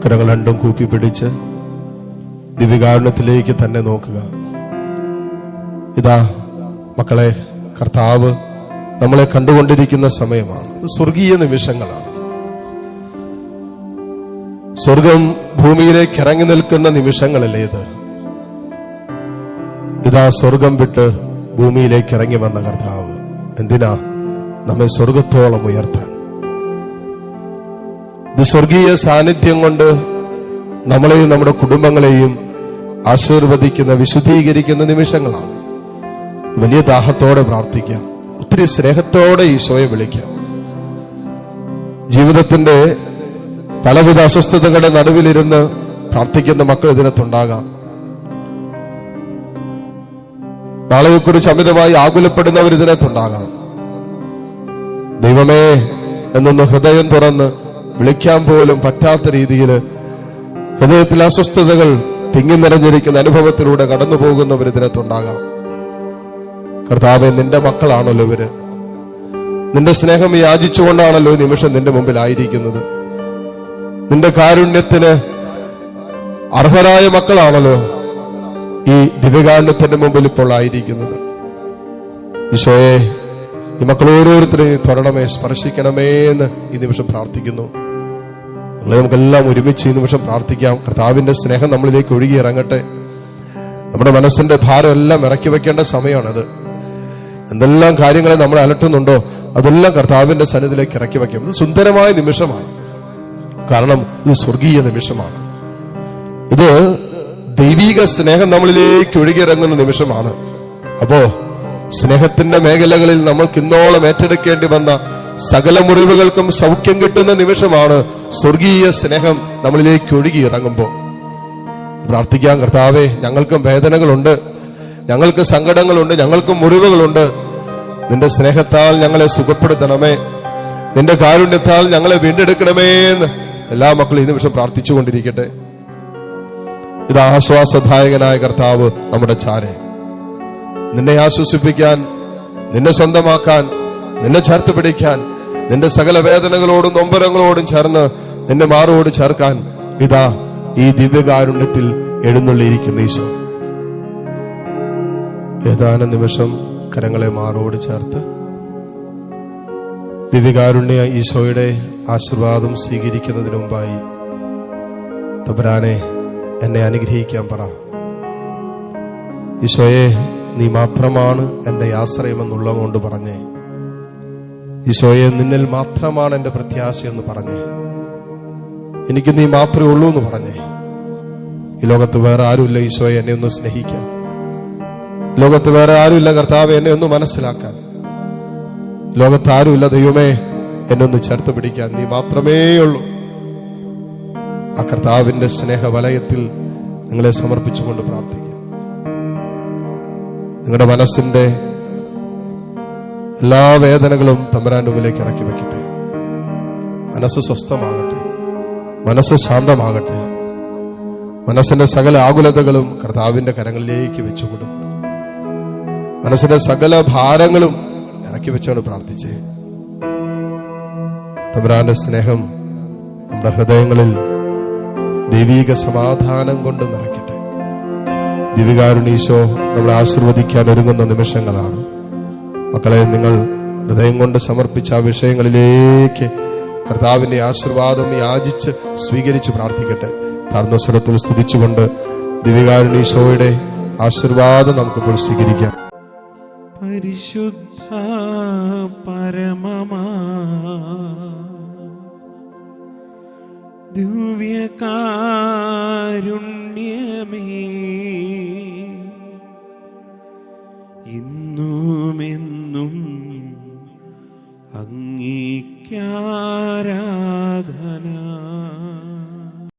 കരങ്ങൾ രണ്ടും കൂപ്പിപ്പിടിച്ച് ദിവ്യകാരുണ്യത്തിലേക്ക് തന്നെ നോക്കുക. ഇതാ മക്കളെ, കർത്താവ് നമ്മളെ കണ്ടുകൊണ്ടിരിക്കുന്ന സമയമാണ്. സ്വർഗീയ നിമിഷങ്ങളാണ്. സ്വർഗം ഭൂമിയിലേക്ക് ഇറങ്ങി നിൽക്കുന്ന നിമിഷങ്ങളല്ലേ ഇത്? ഇതാ സ്വർഗം വിട്ട് ഭൂമിയിലേക്ക് ഇറങ്ങി വന്ന കർത്താവ് എന്തിനാ? നമ്മെ സ്വർഗത്തോളം ഉയർത്താൻ. ഇത് സ്വർഗീയ സാന്നിധ്യം കൊണ്ട് നമ്മളെയും നമ്മുടെ കുടുംബങ്ങളെയും ആശീർവദിക്കുന്ന, വിശുദ്ധീകരിക്കുന്ന നിമിഷങ്ങളാണ്. വലിയ ദാഹത്തോടെ പ്രാർത്ഥിക്കാം, ഒത്തിരി സ്നേഹത്തോടെ ഈശോയെ വിളിക്കാം. ജീവിതത്തിന്റെ പലവിധ അസ്വസ്ഥതകളുടെ നടുവിലിരുന്ന് പ്രാർത്ഥിക്കുന്ന മക്കൾ ഇതിനകത്തുണ്ടാകാം. നാളെയെക്കുറിച്ച് അമിതമായി ആകുലപ്പെടുന്നവർ ഇതിനകത്തുണ്ടാകാം. ദൈവമേ എന്നൊന്ന് ഹൃദയം തുറന്ന് വിളിക്കാൻ പോലും പറ്റാത്ത രീതിയിൽ ഹൃദയത്തിൽ അസ്വസ്ഥതകൾ തിങ്ങി നിറഞ്ഞിരിക്കുന്ന അനുഭവത്തിലൂടെ കടന്നു പോകുന്നവർ ഇതിനകത്തുണ്ടാകാം. കർത്താവേ, നിന്റെ മക്കളാണല്ലോ ഇവര്. നിന്റെ സ്നേഹം യാചിച്ചുകൊണ്ടാണല്ലോ ഈ നിമിഷം നിന്റെ മുമ്പിലായിരിക്കുന്നത്. നിന്റെ കാരുണ്യത്തിന് അർഹരായ മക്കളാണല്ലോ ഈ ദിവ്യകാരുണ്യത്തിന്റെ മുമ്പിൽ ഇപ്പോൾ ആയിരിക്കുന്നത്. ഈശോയെ, ഈ മക്കൾ ഓരോരുത്തരെയും തൊടണമേ, സ്പർശിക്കണമേ എന്ന് ഈ നിമിഷം പ്രാർത്ഥിക്കുന്നു. നമുക്കെല്ലാം ഒരുമിച്ച് ഈ നിമിഷം പ്രാർത്ഥിക്കാം. കർത്താവിന്റെ സ്നേഹം നമ്മളിലേക്ക് ഒഴുകി ഇറങ്ങട്ടെ. നമ്മുടെ മനസ്സിന്റെ ഭാരം എല്ലാം ഇറക്കി വെക്കേണ്ട സമയമാണത്. എന്തെല്ലാം കാര്യങ്ങളെ നമ്മളെ അലട്ടുന്നുണ്ടോ അതെല്ലാം കർത്താവിന്റെ സന്നിധിയിലേക്ക് ഇറക്കി വെക്കാം. ഇത് സുന്ദരമായ നിമിഷമാണ്. കാരണം ഇത് സ്വർഗീയ നിമിഷമാണ്. ഇത് ദൈവിക സ്നേഹം നമ്മളിലേക്ക് ഒഴുകിയിറങ്ങുന്ന നിമിഷമാണ്. അപ്പോ സ്നേഹത്തിന്റെ മേഖലകളിൽ നമ്മൾക്ക് ഇന്നോളം ഏറ്റെടുക്കേണ്ടി വന്ന സകല മുറിവുകൾക്കും സൗഖ്യം കിട്ടുന്ന നിമിഷമാണ് സ്വർഗീയ സ്നേഹം നമ്മളിലേക്ക് ഒഴുകി ഇറങ്ങുമ്പോൾ. പ്രാർത്ഥിക്കാം, കർത്താവേ, ഞങ്ങൾക്കും വേദനകളുണ്ട്, ഞങ്ങൾക്ക് സങ്കടങ്ങളുണ്ട്, ഞങ്ങൾക്കും മുറിവുകളുണ്ട്. നിന്റെ സ്നേഹത്താൽ ഞങ്ങളെ സുഖപ്പെടുത്തണമേ, നിന്റെ കാരുണ്യത്താൽ ഞങ്ങളെ വീണ്ടെടുക്കണമേ എന്ന് എല്ലാ മക്കളും ഈ നിമിഷം പ്രാർത്ഥിച്ചുകൊണ്ടിരിക്കട്ടെ. ഇത് ആശ്വാസദായകനായ കർത്താവ് നമ്മുടെ ചാരെ, നിന്നെ ആശ്വസിപ്പിക്കാൻ, നിന്നെ സ്വന്തമാക്കാൻ, നിന്നെ ചേർത്ത് പിടിക്കാൻ, നിന്റെ സകല വേദനകളോടും നൊമ്പരങ്ങളോടും ചേർന്ന് നിന്നെ മാറോട് ചേർക്കാൻ ഇതാ ഈ ദിവ്യകാരുണ്യത്തിൽ എഴുന്നള്ളിയിരിക്കുന്ന ഈശോ. ഏതാനും നിമിഷം കരങ്ങളെ മാറോട് ചേർത്ത് ദിവ്യകാരുണ്യ ഈശോയുടെ ആശീർവാദം സ്വീകരിക്കുന്നതിന് മുമ്പായി തമ്പുരാനെ, എന്നെ അനുഗ്രഹിക്കാൻ പറ. ഈശോയെ, നീ മാത്രമാണ് എന്റെ ആശ്രയമെന്നുള്ള കൊണ്ട് പറഞ്ഞേ. ഈശോയെ, നിന്നിൽ മാത്രമാണ് എന്റെ പ്രത്യാശയെന്ന് പറഞ്ഞേ. എനിക്ക് നീ മാത്രമേ ഉള്ളൂ എന്ന് പറഞ്ഞേ. ഈ ലോകത്ത് വേറെ ആരുമില്ല ഈശോയെ എന്നെ ഒന്ന് സ്നേഹിക്കാൻ. ലോകത്ത് വേറെ ആരുമില്ല കർത്താവ് എന്നെ ഒന്ന് മനസ്സിലാക്കാൻ. ലോകത്ത് ആരുമില്ല ദൈവമേ എന്നെ ഒന്ന് ചേർത്ത് പിടിക്കാൻ. നീ മാത്രമേ ഉള്ളൂ. ആ കർത്താവിന്റെ സ്നേഹവലയത്തിൽ നിങ്ങളെ സമർപ്പിച്ചുകൊണ്ട് പ്രാർത്ഥിക്കുക. നിങ്ങളുടെ മനസ്സിന്റെ എല്ലാ വേദനകളും തമ്പുരാന്റെ മുമ്പിലേക്ക് ഇറക്കി വെക്കട്ടെ. മനസ്സ് സ്വസ്ഥമാകട്ടെ, മനസ്സ് ശാന്തമാകട്ടെ. മനസ്സിന്റെ സകല ആകുലതകളും കർത്താവിന്റെ കരങ്ങളിലേക്ക് വെച്ചു കൊടുക്കും. മനസ്സിന്റെ സകല ഭാരങ്ങളും ഇറക്കി വെച്ചുകൊണ്ട് പ്രാർത്ഥിച്ചേ. തമ്പുരാന്റെ സ്നേഹം നമ്മുടെ ഹൃദയങ്ങളിൽ ദൈവീക സമാധാനം കൊണ്ട് നിറയ്ക്കട്ടെ. ദിവ്യകാരുണ്യ നമ്മളെ ആശീർവദിക്കാൻ ഒരുങ്ങുന്ന നിമിഷങ്ങളാണ്. മക്കളെ, നിങ്ങൾ ഹൃദയം കൊണ്ട് സമർപ്പിച്ച ആ വിഷയങ്ങളിലേക്ക് കർത്താവിന്റെ ആശീർവാദം യാചിച്ച് സ്വീകരിച്ച് പ്രാർത്ഥിക്കട്ടെ. താഴ്ന്ന സ്വരത്തിൽ സ്തുതിച്ചുകൊണ്ട് ദിവ്യകാരുണ്യ ആശീർവാദം നമുക്കിപ്പോൾ സ്വീകരിക്കാം. പരിശുദ്ധ പരമമാ ദിവ്യകാരുണ്യമേ, ഇന്നുമെന്നും അംഗീകാരാധന.